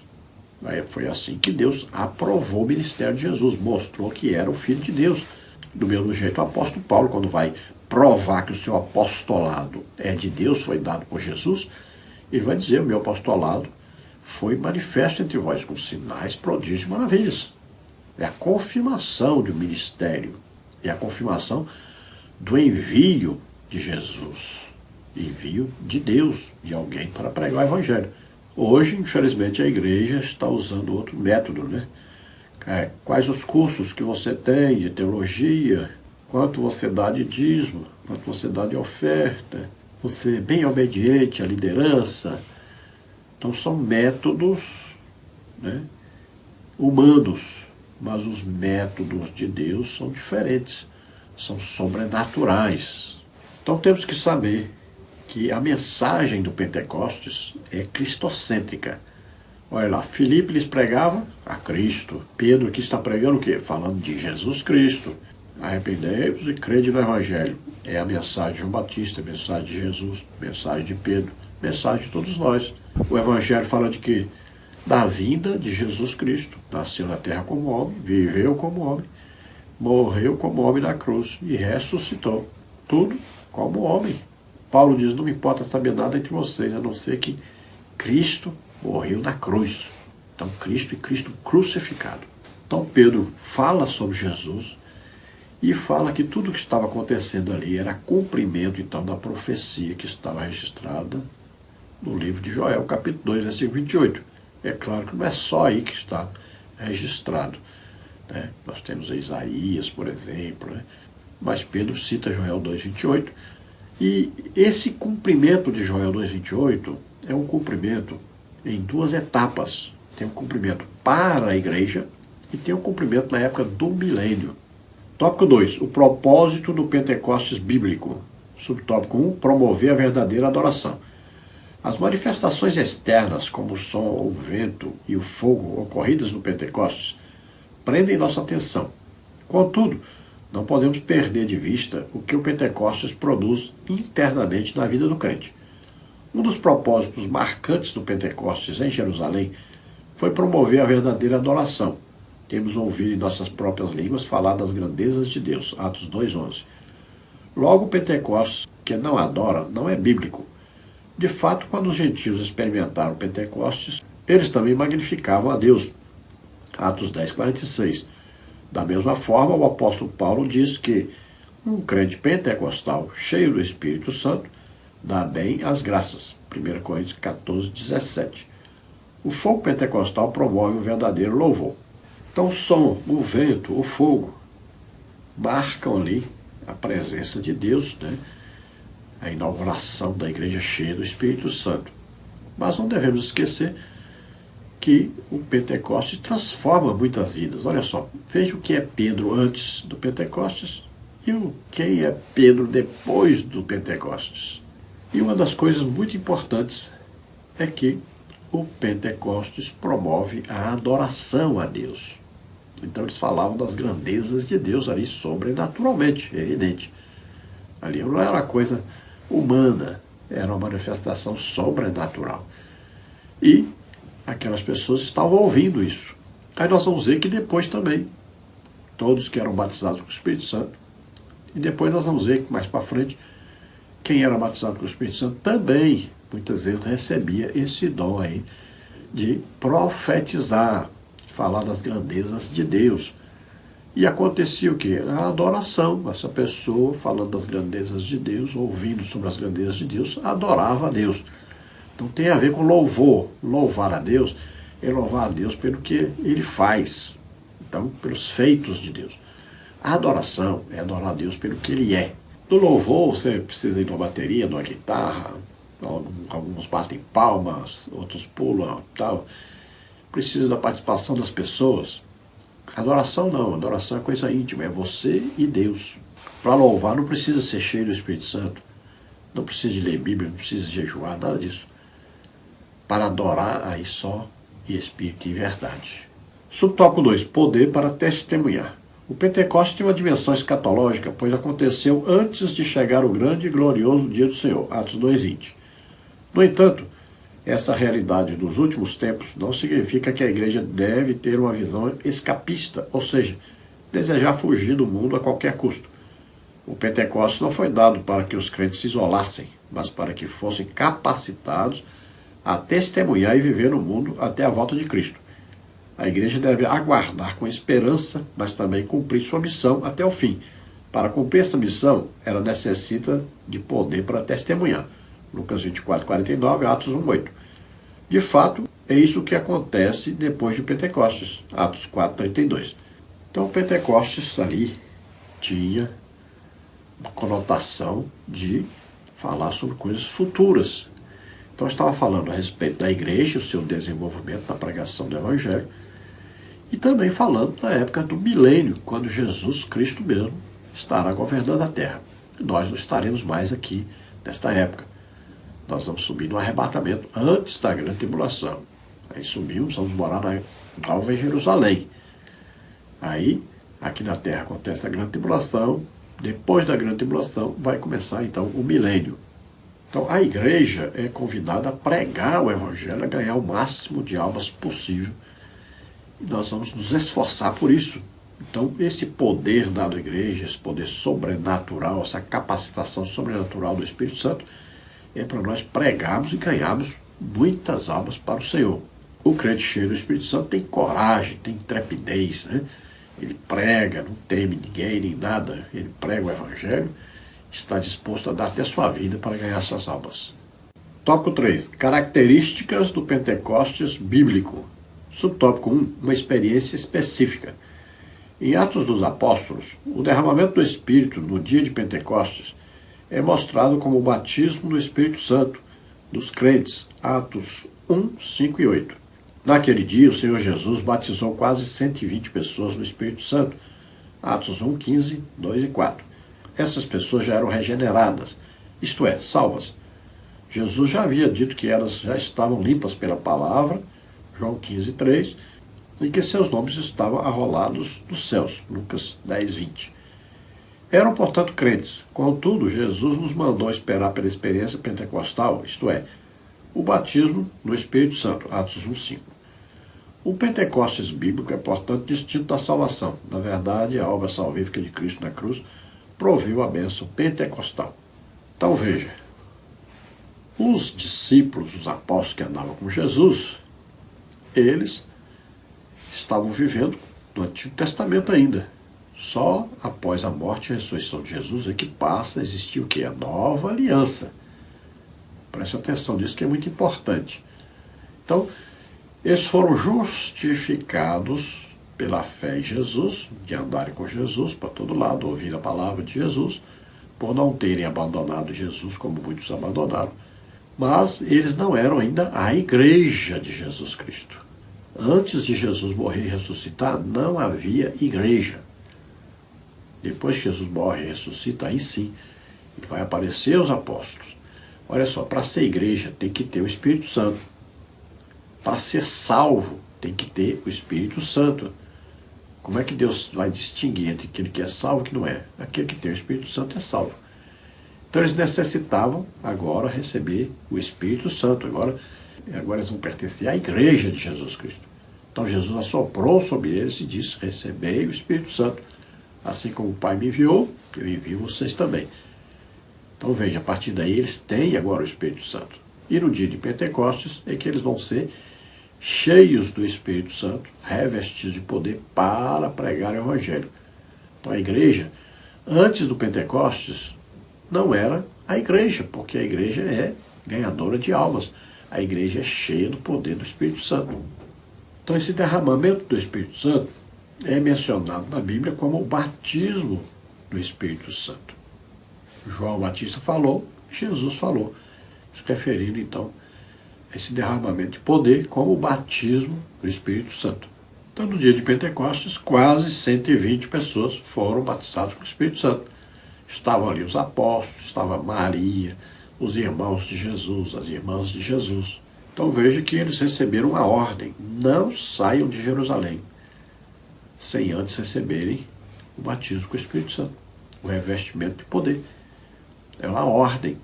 Foi assim que Deus aprovou o ministério de Jesus, mostrou que era o Filho de Deus. Do mesmo jeito, o apóstolo Paulo, quando vai provar que o seu apostolado é de Deus, foi dado por Jesus, ele vai dizer, o meu apostolado foi manifesto entre vós com sinais, prodígios e maravilhas. É a confirmação de um ministério, é a confirmação do envio de Jesus, envio de Deus, de alguém para pregar o Evangelho. Hoje, infelizmente, a igreja está usando outro método, né? Quais os cursos que você tem de teologia, quanto você dá de dízimo, quanto você dá de oferta, você é bem obediente à liderança. Então são métodos, né, humanos, mas os métodos de Deus são diferentes, são sobrenaturais. Então temos que saber que a mensagem do Pentecostes é cristocêntrica. Olha lá, Filipe lhes pregava a Cristo. Pedro aqui está pregando o quê? Falando de Jesus Cristo. Arrependei-vos e crede no Evangelho. É a mensagem de João Batista, a mensagem de Jesus, a mensagem de Pedro, a mensagem de todos nós. O Evangelho fala de quê? Da vinda de Jesus Cristo. Nasceu na terra como homem, viveu como homem, morreu como homem na cruz e ressuscitou. Tudo como homem. Paulo diz, não me importa saber nada entre vocês, a não ser que Cristo morreu na cruz. Então, Cristo e Cristo crucificado. Então, Pedro fala sobre Jesus e fala que tudo o que estava acontecendo ali era cumprimento, então, da profecia que estava registrada no livro de Joel, capítulo 2, versículo 28. É claro que não é só aí que está registrado, né? Nós temos Isaías, por exemplo, né? Mas Pedro cita Joel 2, 28. E esse cumprimento de Joel 2, 28 é um cumprimento em duas etapas. Tem um cumprimento para a igreja e tem um cumprimento na época do milênio. Tópico 2, o propósito do Pentecostes bíblico. Subtópico 1, promover a verdadeira adoração. As manifestações externas, como o som, o vento e o fogo ocorridas no Pentecostes, prendem nossa atenção. Contudo, não podemos perder de vista o que o Pentecostes produz internamente na vida do crente. Um dos propósitos marcantes do Pentecostes em Jerusalém foi promover a verdadeira adoração. Temos ouvido em nossas próprias línguas falar das grandezas de Deus, Atos 2:11. Logo, o Pentecostes, que não adora, não é bíblico. De fato, quando os gentios experimentaram o Pentecostes, eles também magnificavam a Deus, Atos 10:46. Da mesma forma, o apóstolo Paulo diz que um crente pentecostal, cheio do Espírito Santo, dá bem as graças. 1 Coríntios 14:17. O fogo pentecostal promove o verdadeiro louvor. Então o som, o vento, o fogo marcam ali a presença de Deus, né? A inauguração da igreja cheia do Espírito Santo. Mas não devemos esquecer que o Pentecostes transforma muitas vidas. Olha só, veja o que é Pedro antes do Pentecostes e o que é Pedro depois do Pentecostes. E uma das coisas muito importantes é que o Pentecostes promove a adoração a Deus. Então eles falavam das grandezas de Deus ali sobrenaturalmente, é evidente. Ali não era uma coisa humana, era uma manifestação sobrenatural. E aquelas pessoas estavam ouvindo isso. Aí nós vamos ver que depois também, todos que eram batizados com o Espírito Santo, e depois nós vamos ver que mais para frente, quem era batizado com o Espírito Santo também, muitas vezes, recebia esse dom aí de profetizar, de falar das grandezas de Deus. E acontecia o quê? A adoração. Essa pessoa, falando das grandezas de Deus, ouvindo sobre as grandezas de Deus, adorava a Deus. Então tem a ver com louvor. Louvar a Deus é louvar a Deus pelo que Ele faz. Então, pelos feitos de Deus. A adoração é adorar a Deus pelo que Ele é. No louvor, você precisa ir de uma bateria, de uma guitarra, alguns batem palmas, outros pulam, tal. Precisa da participação das pessoas. Adoração não, adoração é coisa íntima, é você e Deus. Para louvar não precisa ser cheio do Espírito Santo, não precisa de ler Bíblia, não precisa de jejuar, nada disso. Para adorar, aí só em espírito e verdade. Subtópico 2, poder para testemunhar. O Pentecostes tem uma dimensão escatológica, pois aconteceu antes de chegar o grande e glorioso dia do Senhor, Atos 2:20. No entanto, essa realidade dos últimos tempos não significa que a igreja deve ter uma visão escapista, ou seja, desejar fugir do mundo a qualquer custo. O Pentecostes não foi dado para que os crentes se isolassem, mas para que fossem capacitados a testemunhar e viver no mundo até a volta de Cristo. A igreja deve aguardar com esperança, mas também cumprir sua missão até o fim. Para cumprir essa missão, ela necessita de poder para testemunhar. Lucas 24:49, Atos 1:8. De fato, é isso que acontece depois de Pentecostes, Atos 4:32. Então, Pentecostes ali tinha uma conotação de falar sobre coisas futuras. Então, eu estava falando a respeito da igreja, o seu desenvolvimento na pregação do Evangelho, e também falando da época do milênio, quando Jesus Cristo mesmo estará governando a terra. Nós não estaremos mais aqui nesta época. Nós vamos subir no arrebatamento antes da grande tribulação. Aí subimos, vamos morar na Nova Jerusalém. Aí, aqui na terra acontece a grande tribulação. Depois da grande tribulação, vai começar então o milênio. Então, a igreja é convidada a pregar o Evangelho, a ganhar o máximo de almas possível. E nós vamos nos esforçar por isso. Então, esse poder dado à igreja, esse poder sobrenatural, essa capacitação sobrenatural do Espírito Santo, é para nós pregarmos e ganharmos muitas almas para o Senhor. O crente cheio do Espírito Santo tem coragem, tem intrepidez, né? Ele prega, não teme ninguém nem nada. Ele prega o Evangelho, está disposto a dar até a sua vida para ganhar suas almas. Tópico 3. Características do Pentecostes bíblico. Subtópico 1. Uma experiência específica. Em Atos dos Apóstolos, o derramamento do Espírito no dia de Pentecostes é mostrado como o batismo do Espírito Santo dos crentes. Atos 1, 5 e 8. Naquele dia, o Senhor Jesus batizou quase 120 pessoas no Espírito Santo. Atos 1, 15, 2 e 4. Essas pessoas já eram regeneradas, isto é, salvas. Jesus já havia dito que elas já estavam limpas pela palavra, João 15, 3, e que seus nomes estavam arrolados dos céus, Lucas 10, 20. Eram, portanto, crentes. Contudo, Jesus nos mandou esperar pela experiência pentecostal, isto é, o batismo no Espírito Santo, Atos 1, 5. O Pentecostes bíblico é, portanto, distinto da salvação. Na verdade, a obra salvífica de Cristo na cruz proveu a bênção pentecostal. Então, veja, os discípulos, os apóstolos que andavam com Jesus, eles estavam vivendo no Antigo Testamento ainda. Só após a morte e a ressurreição de Jesus é que passa a existir o que? A nova aliança. Preste atenção nisso, que é muito importante. Então, eles foram justificados pela fé em Jesus, de andarem com Jesus para todo lado, ouvir a palavra de Jesus, por não terem abandonado Jesus, como muitos abandonaram. Mas eles não eram ainda a igreja de Jesus Cristo. Antes de Jesus morrer e ressuscitar, não havia igreja. Depois que Jesus morre e ressuscita, aí sim, ele vai aparecer aos apóstolos. Olha só, para ser igreja tem que ter o Espírito Santo. Para ser salvo tem que ter o Espírito Santo. Como é que Deus vai distinguir entre aquele que é salvo e que não é? Aquele que tem o Espírito Santo é salvo. Então eles necessitavam agora receber o Espírito Santo. Agora eles vão pertencer à igreja de Jesus Cristo. Então Jesus assoprou sobre eles e disse: recebei o Espírito Santo. Assim como o Pai me enviou, eu envio vocês também. Então veja, a partir daí eles têm agora o Espírito Santo. E no dia de Pentecostes é que eles vão ser cheios do Espírito Santo, revestidos de poder para pregar o Evangelho. Então a igreja, antes do Pentecostes, não era a igreja, porque a igreja é ganhadora de almas. A igreja é cheia do poder do Espírito Santo. Então esse derramamento do Espírito Santo é mencionado na Bíblia como o batismo do Espírito Santo. João Batista falou, Jesus falou, se referindo então a esse derramamento de poder como o batismo do Espírito Santo. Então no dia de Pentecostes, quase 120 pessoas foram batizadas com o Espírito Santo. Estavam ali os apóstolos, estava Maria, os irmãos de Jesus, as irmãs de Jesus. Então veja que eles receberam a ordem: não saiam de Jerusalém sem antes receberem o batismo com o Espírito Santo, o revestimento de poder. É uma ordem.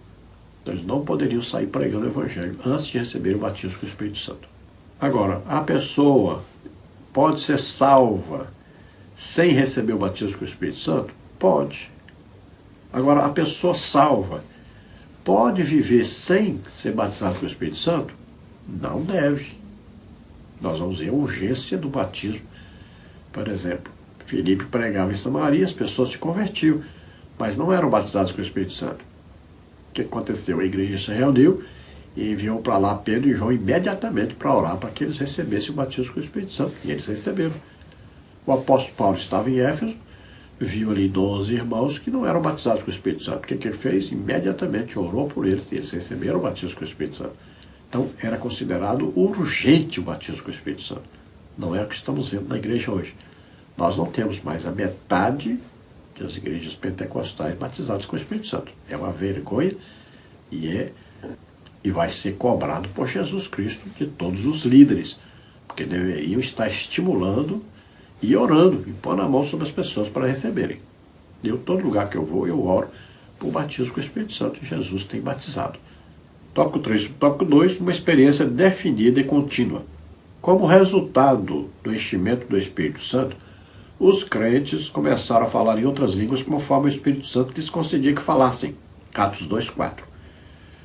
Eles não poderiam sair pregando o Evangelho antes de receber o batismo com o Espírito Santo. Agora, a pessoa pode ser salva sem receber o batismo com o Espírito Santo? Pode. Agora, a pessoa salva pode viver sem ser batizado com o Espírito Santo? Não deve. Nós vamos ver a urgência do batismo. Por exemplo, Filipe pregava em Samaria, as pessoas se convertiam, mas não eram batizados com o Espírito Santo. O que aconteceu? A igreja se reuniu e enviou para lá Pedro e João imediatamente para orar para que eles recebessem o batismo com o Espírito Santo. E eles receberam. O apóstolo Paulo estava em Éfeso, viu ali 12 irmãos que não eram batizados com o Espírito Santo. O que ele fez? Imediatamente orou por eles e eles receberam o batismo com o Espírito Santo. Então era considerado urgente o batismo com o Espírito Santo. Não é o que estamos vendo na igreja hoje. Nós não temos mais a metade das igrejas pentecostais batizadas com o Espírito Santo. É uma vergonha e vai ser cobrado por Jesus Cristo de todos os líderes, porque deveriam estar estimulando e orando, e pondo a mão sobre as pessoas para receberem. Todo lugar que eu vou, eu oro por batismo com o Espírito Santo. Jesus tem batizado. Tópico 3. Tópico 2, uma experiência definida e contínua. Como resultado do enchimento do Espírito Santo, os crentes começaram a falar em outras línguas conforme o Espírito Santo lhes concedia que falassem. Atos 2:4.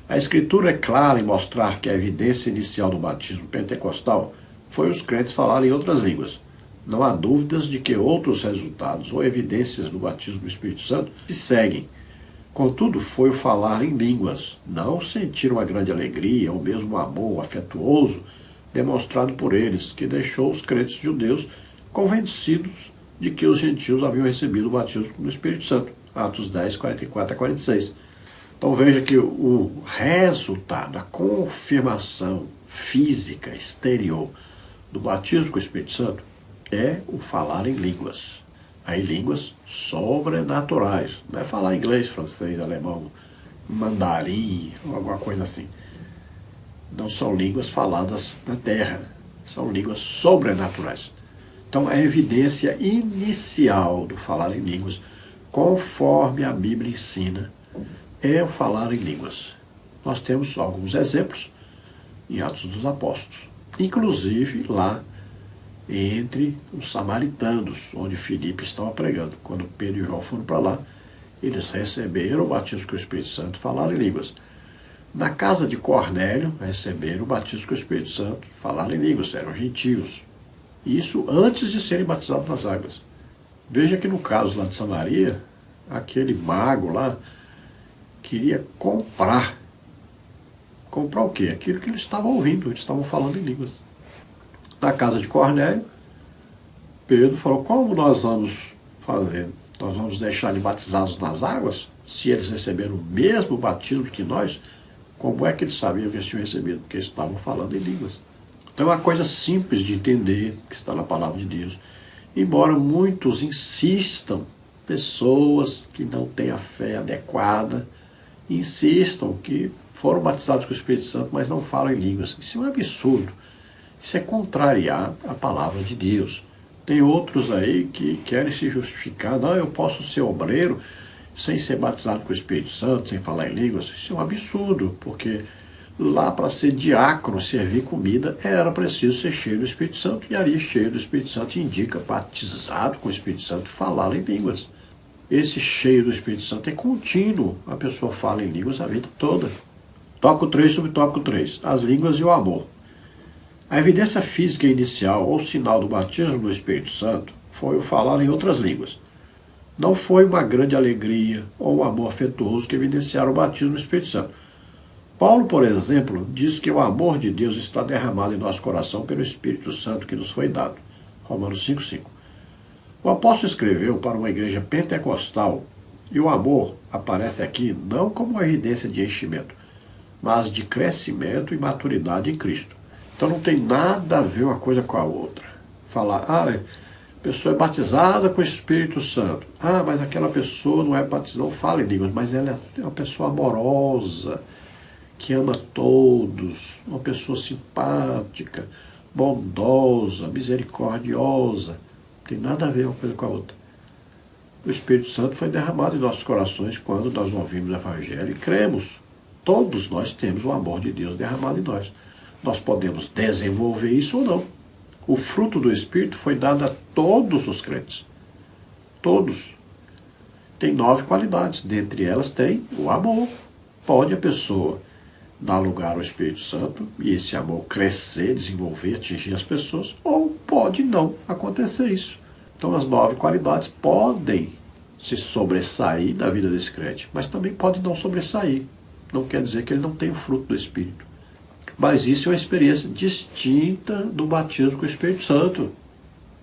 A Escritura é clara em mostrar que a evidência inicial do batismo pentecostal foi os crentes falarem em outras línguas. Não há dúvidas de que outros resultados ou evidências do batismo do Espírito Santo se seguem. Contudo, foi o falar em línguas, não sentir uma grande alegria ou mesmo um amor afetuoso demonstrado por eles, que deixou os crentes judeus convencidos de que os gentios haviam recebido o batismo do Espírito Santo. Atos 10, 44 a 46. Então veja que o resultado, a confirmação física, exterior, do batismo com o Espírito Santo é o falar em línguas. Aí línguas sobrenaturais. Não é falar inglês, francês, alemão, mandarim, ou alguma coisa assim. Não são línguas faladas na terra. São línguas sobrenaturais. Então a evidência inicial do falar em línguas, conforme a Bíblia ensina, é o falar em línguas. Nós temos alguns exemplos em Atos dos Apóstolos. Inclusive lá entre os samaritanos, onde Filipe estava pregando. Quando Pedro e João foram para lá, eles receberam o batismo com o Espírito Santo e falaram em línguas. Na casa de Cornélio, receberam o batismo com o Espírito Santo, falaram em línguas, eram gentios. Isso antes de serem batizados nas águas. Veja que no caso lá de Samaria, aquele mago lá queria comprar. Comprar o quê? Aquilo que eles estavam ouvindo, eles estavam falando em línguas. Na casa de Cornélio, Pedro falou, como nós vamos fazer? Nós vamos deixar eles batizados nas águas? Se eles receberam o mesmo batismo que nós, como é que eles sabiam que eles tinham recebido? Porque eles estavam falando em línguas. Então é uma coisa simples de entender, que está na palavra de Deus. Embora muitos insistam, pessoas que não têm a fé adequada, insistam que foram batizados com o Espírito Santo, mas não falam em línguas. Isso é um absurdo. Isso é contrariar a palavra de Deus. Tem outros aí que querem se justificar. Não, eu posso ser obreiro sem ser batizado com o Espírito Santo, sem falar em línguas. Isso é um absurdo, porque lá para ser diácono, servir comida, era preciso ser cheio do Espírito Santo. E ali, cheio do Espírito Santo, indica batizado com o Espírito Santo, falar em línguas. Esse cheio do Espírito Santo é contínuo. A pessoa fala em línguas a vida toda. Tópico 3, subtópico 3. As línguas e o amor. A evidência física inicial ou sinal do batismo do Espírito Santo foi o falar em outras línguas. Não foi uma grande alegria ou um amor afetuoso que evidenciaram o batismo do Espírito Santo. Paulo, por exemplo, diz que o amor de Deus está derramado em nosso coração pelo Espírito Santo que nos foi dado. Romanos 5:5. O apóstolo escreveu para uma igreja pentecostal e o amor aparece aqui não como uma evidência de enchimento, mas de crescimento e maturidade em Cristo. Então não tem nada a ver uma coisa com a outra. Falar, a pessoa é batizada com o Espírito Santo. Mas aquela pessoa não é batizada, não fala em línguas, mas ela é uma pessoa amorosa, que ama todos, uma pessoa simpática, bondosa, misericordiosa. Não tem nada a ver uma coisa com a outra. O Espírito Santo foi derramado em nossos corações quando nós ouvimos o Evangelho e cremos. Todos nós temos o amor de Deus derramado em nós. Nós podemos desenvolver isso ou não. O fruto do Espírito foi dado a todos os crentes. Todos. Tem 9 qualidades. Dentre elas tem o amor. Pode a pessoa dar lugar ao Espírito Santo e esse amor crescer, desenvolver, atingir as pessoas, ou pode não acontecer isso. Então as 9 qualidades podem se sobressair da vida desse crente, mas também pode não sobressair. Não quer dizer que ele não tem o fruto do Espírito. Mas isso é uma experiência distinta do batismo com o Espírito Santo.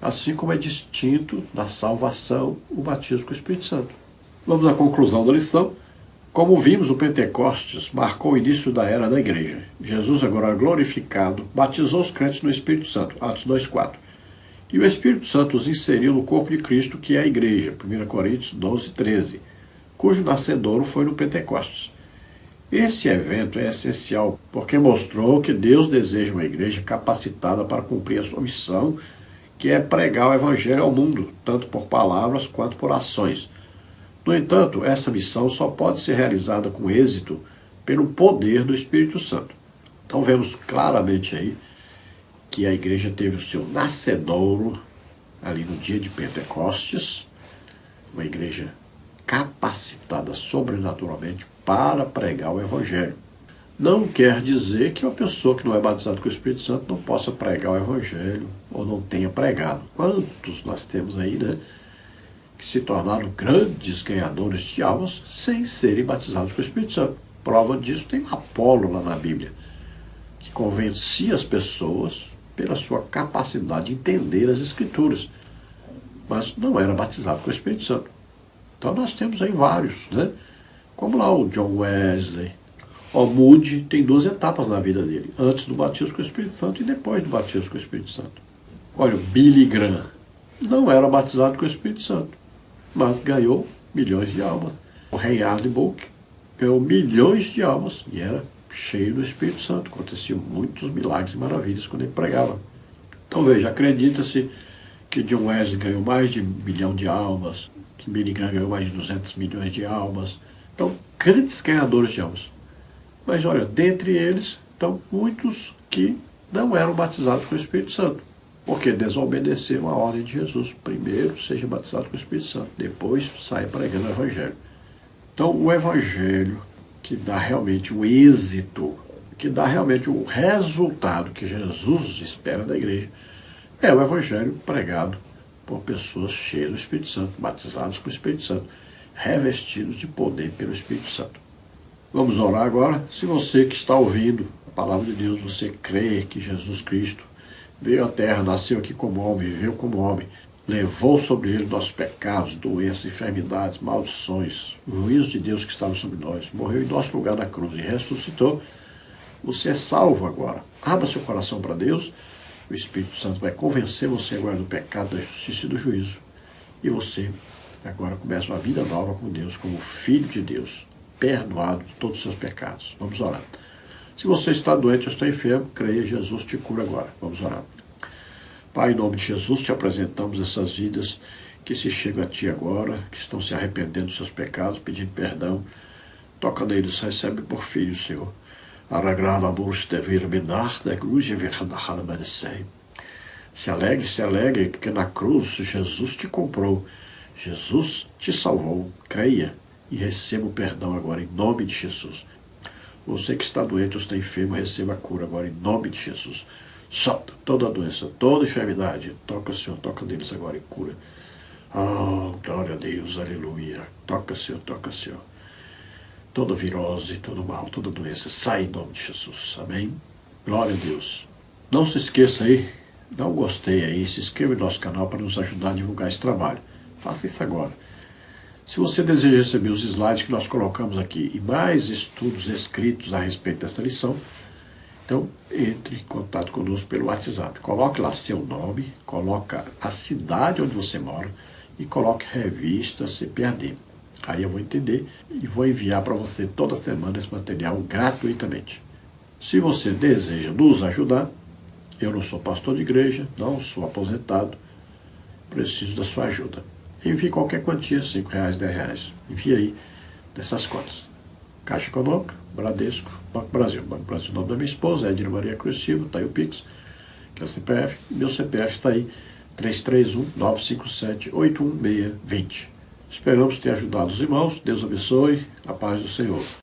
Assim como é distinto da salvação o batismo com o Espírito Santo. Vamos à conclusão da lição. Como vimos, o Pentecostes marcou o início da era da igreja. Jesus, agora glorificado, batizou os crentes no Espírito Santo, Atos 2,4. E o Espírito Santo os inseriu no corpo de Cristo, que é a igreja, 1 Coríntios 12,13, cujo nascedouro foi no Pentecostes. Esse evento é essencial porque mostrou que Deus deseja uma igreja capacitada para cumprir a sua missão, que é pregar o Evangelho ao mundo, tanto por palavras quanto por ações. No entanto, essa missão só pode ser realizada com êxito pelo poder do Espírito Santo. Então vemos claramente aí que a igreja teve o seu nascedouro ali no dia de Pentecostes, uma igreja capacitada sobrenaturalmente para pregar o Evangelho. Não quer dizer que uma pessoa que não é batizada com o Espírito Santo não possa pregar o Evangelho ou não tenha pregado. Quantos nós temos aí, né, que se tornaram grandes ganhadores de almas sem serem batizados com o Espírito Santo. Prova disso tem Apolo lá na Bíblia, que convencia as pessoas pela sua capacidade de entender as Escrituras, mas não era batizado com o Espírito Santo. Então nós temos aí vários, né? Como lá o John Wesley. O Moody tem 2 etapas na vida dele, antes do batismo com o Espírito Santo e depois do batismo com o Espírito Santo. Olha, o Billy Graham não era batizado com o Espírito Santo, mas ganhou milhões de almas. O Reinhard Bonk ganhou milhões de almas e era cheio do Espírito Santo. Aconteciam muitos milagres e maravilhas quando ele pregava. Então veja, acredita-se que John Wesley ganhou mais de 1 milhão de almas, que Billy Graham ganhou mais de 200 milhões de almas. Então, grandes ganhadores de almas. Mas olha, dentre eles, estão muitos que não eram batizados com o Espírito Santo, porque desobedeceram a ordem de Jesus. Primeiro, seja batizado com o Espírito Santo, depois saia pregando o Evangelho. Então, o Evangelho que dá realmente o êxito, que dá realmente o resultado que Jesus espera da igreja, é o Evangelho pregado por pessoas cheias do Espírito Santo, batizados com o Espírito Santo, revestidos de poder pelo Espírito Santo. Vamos orar agora. Se você que está ouvindo a palavra de Deus, você crê que Jesus Cristo veio à terra, nasceu aqui como homem, viveu como homem, levou sobre ele nossos pecados, doenças, enfermidades, maldições, o juízo de Deus que estava sobre nós, morreu em nosso lugar na cruz e ressuscitou, você é salvo agora. Abra seu coração para Deus, o Espírito Santo vai convencer você agora do pecado, da justiça e do juízo, e você agora começa uma vida nova com Deus, como filho de Deus, perdoado de todos os seus pecados. Vamos orar. Se você está doente ou está enfermo, creia, Jesus te cura agora. Vamos orar. Pai, em nome de Jesus, te apresentamos essas vidas que se chegam a Ti agora, que estão se arrependendo dos seus pecados, pedindo perdão. Toca neles, recebe por filho, Senhor. Se alegre, porque na cruz Jesus te comprou, Jesus te salvou. Creia e receba o perdão agora, em nome de Jesus. Você que está doente ou está enfermo, receba a cura agora, em nome de Jesus. Solta toda a doença, toda a enfermidade. Toca, Senhor, toca neles agora e cura. Oh, glória a Deus, aleluia. Toca, Senhor, toca, Senhor. Toda virose, todo mal, toda doença, sai em nome de Jesus. Amém? Glória a Deus. Não se esqueça aí, dá um gostei aí, se inscreva no nosso canal para nos ajudar a divulgar esse trabalho. Faça isso agora. Se você deseja receber os slides que nós colocamos aqui e mais estudos escritos a respeito dessa lição, então entre em contato conosco pelo WhatsApp. Coloque lá seu nome, coloque a cidade onde você mora e coloque revista CPAD. Aí eu vou entender e vou enviar para você toda semana esse material gratuitamente. Se você deseja nos ajudar, eu não sou pastor de igreja, não sou aposentado, preciso da sua ajuda. Envie qualquer quantia, R$5, R$10. Envie aí dessas contas. Caixa Econômica, Bradesco, Banco Brasil. Banco Brasil, o nome da minha esposa, Edna Maria Cruz Silva, está aí o Pix, que é o CPF. Meu CPF está aí, 331-957-81620. Esperamos ter ajudado os irmãos. Deus abençoe. A paz do Senhor.